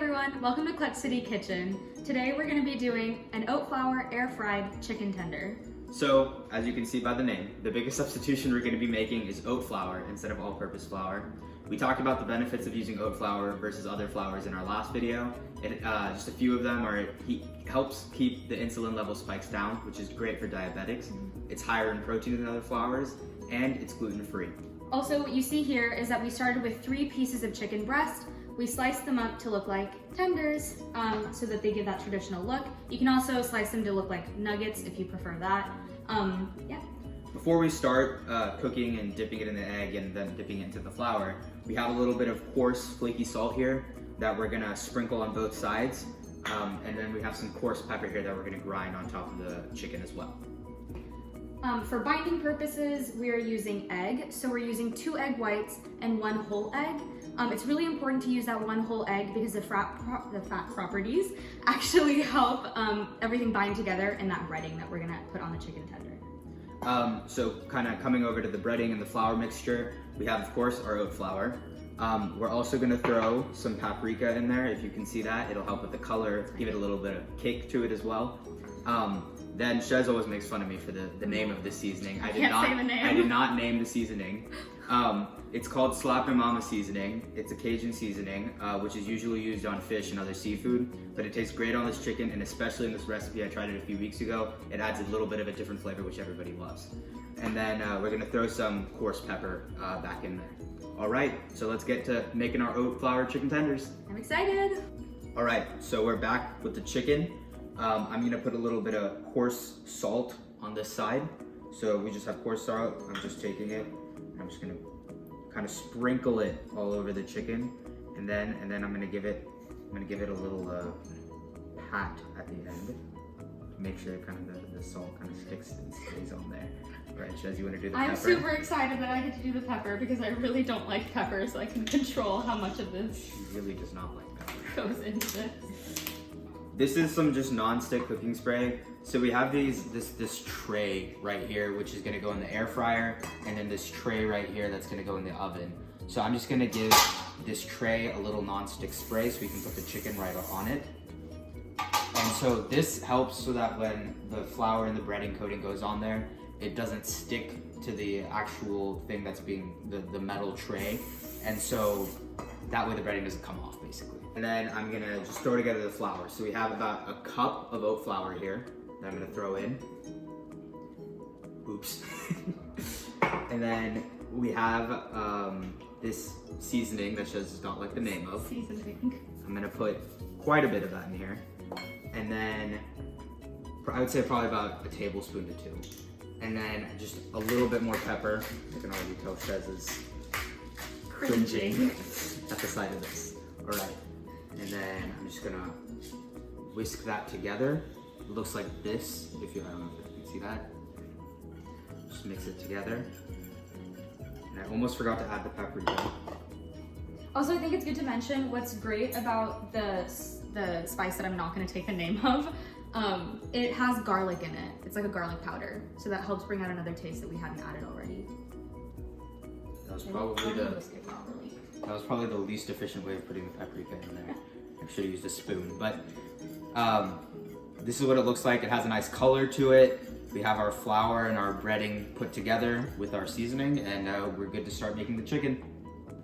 everyone, welcome to Clutch City Kitchen. Today we're going to be doing an oat flour air fried chicken tender. So, as you can see by the name, the biggest substitution we're going to be making is oat flour instead of all-purpose flour. We talked about the benefits of using oat flour versus other flours in our last video. Just a few of them are it helps keep the insulin level spikes down, which is great for diabetics. It's higher in protein than other flours, and it's gluten-free. Also, what you see here is that we started with 3 pieces of chicken breast. We sliced them up to look like tenders so that they give that traditional look. You can also slice them to look like nuggets if you prefer that. Yeah. Before we start cooking and dipping it in the egg and then dipping it into the flour, we have a little bit of coarse flaky salt here that we're gonna sprinkle on both sides. And then we have some coarse pepper here that we're gonna grind on top of the chicken as well. For binding purposes, we are using egg. So we're using 2 egg whites and 1 whole egg. It's really important to use that 1 whole egg because the fat properties actually help everything bind together in that breading that we're gonna put on the chicken tender. So kind of coming over to the breading and the flour mixture, we have of course our oat flour. We're also gonna throw some paprika in there. If you can see that, it'll help with the color, give it a little bit of kick to it as well. Then Shez always makes fun of me for the name of the seasoning. I did not name the seasoning. It's called Slap My Mama seasoning. It's a Cajun seasoning, which is usually used on fish and other seafood, but it tastes great on this chicken, and especially in this recipe, I tried it a few weeks ago. It adds a little bit of a different flavor, which everybody loves. And then we're gonna throw some coarse pepper back in there. All right, so let's get to making our oat flour chicken tenders. I'm excited. All right, so we're back with the chicken. I'm gonna put a little bit of coarse salt on this side. So we just have coarse salt. I'm just taking it. I'm just gonna kind of sprinkle it all over the chicken, and then I'm gonna give it a little pat at the end to make sure kind of the salt kind of sticks and stays on there. All right, Shez, you want to do the pepper? I'm super excited that I get to do the pepper because I really don't like pepper, so I can control how much of this She really does not like pepper. goes into this. This is some just non-stick cooking spray. So we have this tray right here, which is gonna go in the air fryer, and then this tray right here that's gonna go in the oven. So I'm just gonna give this tray a little non-stick spray so we can put the chicken right on it. And so this helps so that when the flour and the breading coating goes on there, it doesn't stick to the actual thing that's being the metal tray. And so that way the breading doesn't come off basically. And then I'm gonna just throw together the flour. So we have about a cup of oat flour here that I'm gonna throw in. Oops. And then we have this seasoning that Shez does not like the name of. Seasoning. I'm gonna put quite a bit of that in here. And then I would say probably about a tablespoon to 2. And then just a little bit more pepper. You can already tell Shez is cringing at the sight of this. All right. And then I'm just gonna whisk that together. It looks like this, I don't know if you can see that. Just mix it together. And I almost forgot to add the paprika. Also, I think it's good to mention what's great about the spice that I'm not gonna take the name of. It has garlic in it. It's like a garlic powder. So that helps bring out another taste that we hadn't added already. That was probably the least efficient way of putting the paprika in there. I should have used a spoon, but this is what it looks like. It has a nice color to it. We have our flour and our breading put together with our seasoning, and we're good to start making the chicken.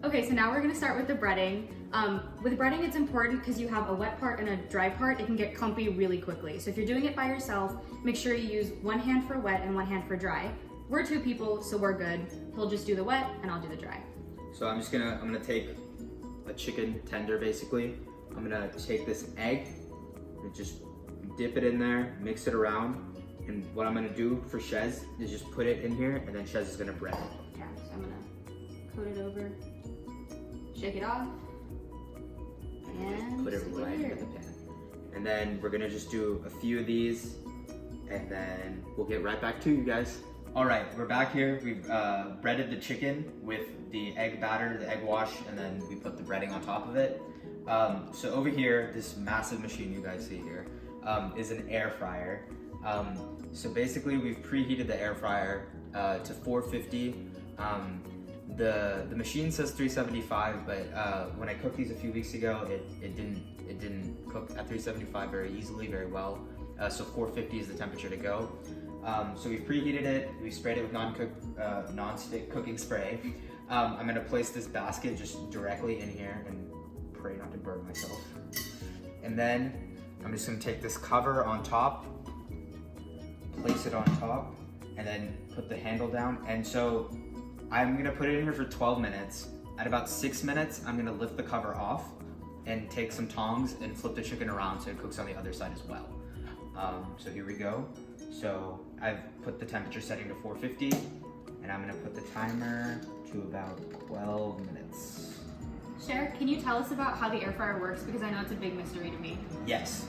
Okay, so now we're gonna start with the breading. With breading, it's important because you have a wet part and a dry part. It can get clumpy really quickly. So if you're doing it by yourself, make sure you use 1 hand for wet and 1 hand for dry. We're 2 people, so we're good. He'll just do the wet and I'll do the dry. So I'm gonna take a chicken tender basically. I'm gonna take this egg and just dip it in there, mix it around. And what I'm gonna do for Shez is just put it in here, and then Shez is gonna bread it. Yeah, so I'm gonna coat it over, shake it off, and put it right into the pan. And then we're gonna just do a few of these, and then we'll get right back to you guys. All right, we're back here. We've breaded the chicken with the egg batter, the egg wash, and then we put the breading on top of it. So over here, this massive machine you guys see here is an air fryer. So basically we've preheated the air fryer to 450. the machine says 375, but when I cooked these a few weeks ago, it didn't cook at 375 very easily, very well. So 450 is the temperature to go. So we've preheated it. We sprayed it with non-stick cooking spray. I'm gonna place this basket just directly in here and pray not to burn myself. And then I'm just gonna take this cover on top, place it on top, and then put the handle down. And so I'm gonna put it in here for 12 minutes. At about 6 minutes, I'm gonna lift the cover off and take some tongs and flip the chicken around so it cooks on the other side as well. So here we go. So I've put the temperature setting to 450, and I'm gonna put the timer to about 12 minutes. Cher, can you tell us about how the air fryer works? Because I know it's a big mystery to me. Yes.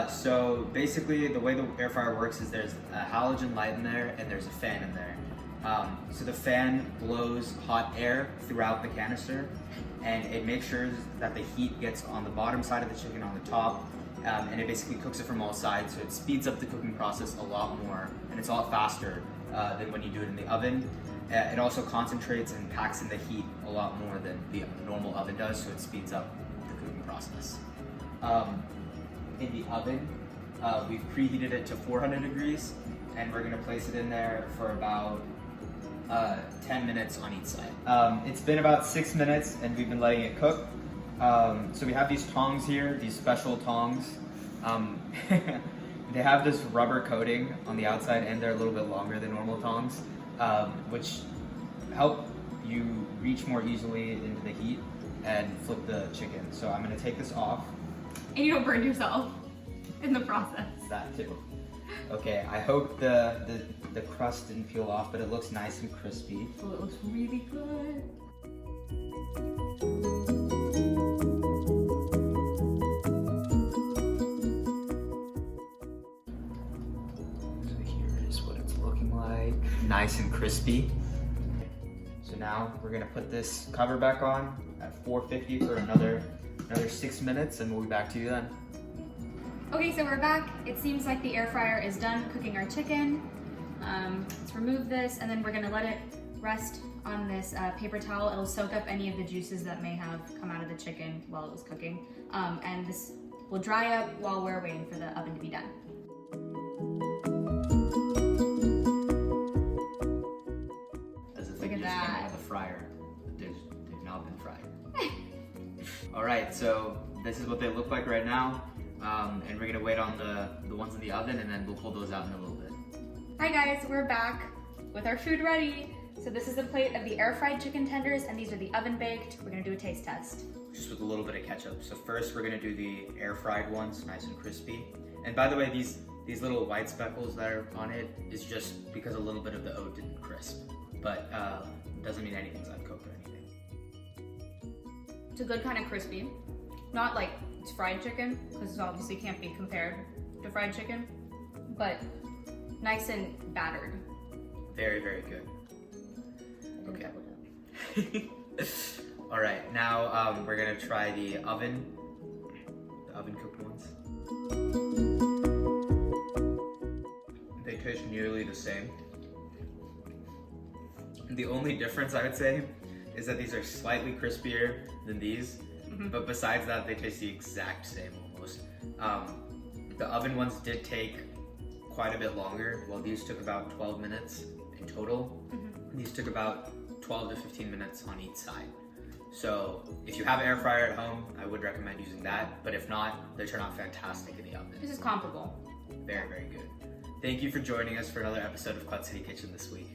So basically the way the air fryer works is there's a halogen light in there and there's a fan in there. So the fan blows hot air throughout the canister, and it makes sure that the heat gets on the bottom side of the chicken, on the top, and it basically cooks it from all sides. So it speeds up the cooking process a lot more, and it's a lot faster than when you do it in the oven. It also concentrates and packs in the heat a lot more than the normal oven does, so it speeds up the cooking process. In the oven, we've preheated it to 400 degrees, and we're gonna place it in there for about 10 minutes on each side. It's been about 6 minutes, and we've been letting it cook. So we have these tongs here, these special tongs. They have this rubber coating on the outside, and they're a little bit longer than normal tongs, which help you reach more easily into the heat and flip the chicken. So I'm gonna take this off. And you don't burn yourself in the process. That too. Okay, I hope the crust didn't peel off, but it looks nice and crispy. Oh, it looks really good. So here is what it's looking like. Nice and crispy. So now we're gonna put this cover back on at 450 for another 6 minutes, and we'll be back to you then. Okay, so we're back. It seems like the air fryer is done cooking our chicken. Let's remove this, and then we're gonna let it rest on this paper towel. It'll soak up any of the juices that may have come out of the chicken while it was cooking. And this will dry up while we're waiting for the oven to be done. As if Look at just that. came out of the fryer. They've now been fried. All right, so this is what they look like right now. And we're gonna wait on the ones in the oven, and then we'll pull those out in a little bit. Hi guys, we're back with our food ready. So this is a plate of the air fried chicken tenders, and these are the oven baked. We're gonna do a taste test. Just with a little bit of ketchup. So first we're gonna do the air fried ones, nice and crispy. And by the way, these little white speckles that are on it is just because a little bit of the oat didn't crisp. But doesn't mean anything's uncooked or anything. It's a good kind of crispy. Not like it's fried chicken, because it obviously can't be compared to fried chicken, but nice and battered. Very, very good. I didn't double dip. All right, now we're gonna try the oven cooked ones. They taste nearly the same. The only difference I would say is that these are slightly crispier than these, but besides that, they taste the exact same almost. The oven ones did take quite a bit longer. Well, these took about 12 minutes in total. These took about 12 to 15 minutes on each side. So if you have an air fryer at home, I would recommend using that. But if not, they turn out fantastic in the oven. This is comparable. Very, very good. Thank you for joining us for another episode of Quad City Kitchen this week.